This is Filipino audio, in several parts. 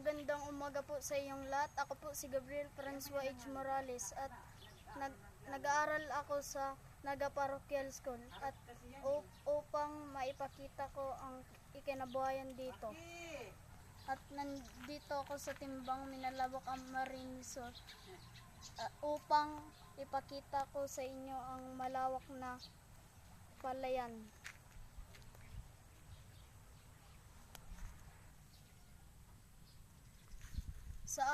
Magandang umaga po sa inyong lahat. Ako po si Gabriel Francois H. Morales at nag-aaral ako sa Naga Parochial School at upang maipakita ko ang ikinabuhayan dito. At nandito ako sa Timbang Minalabak Marine Resort upang ipakita ko sa inyo ang malawak na palayan. Sa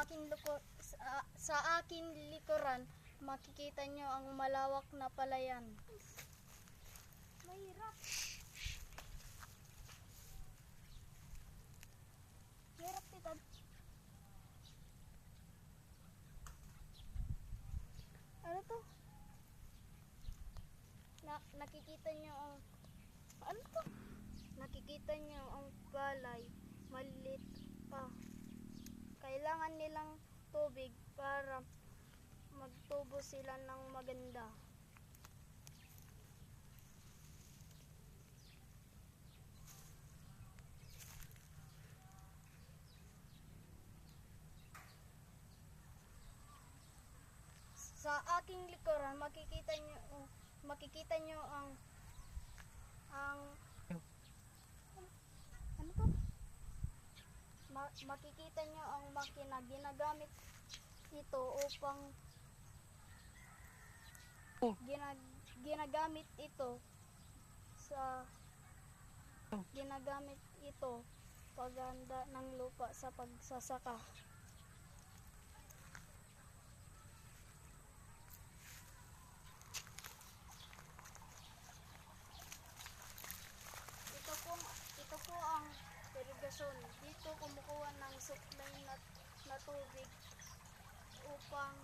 aking likuran, makikita nyo ang malawak na palayan. Mahirap. Mahirap dito. Ano to? Nakikita nyo ang... Ano to? Nakikita nyo ang palay. Maliit pa. Kailangan nilang tubig para magtubo sila ng maganda. Sa aking likuran, makikita nyo ang ano to? Makikita nyo ang makina. Ginagamit ito upang ginagamit ito paghanda ng lupa sa pagsasaka. Ito po ang irigasyon. Dito kumukuha ng supply na tubig upang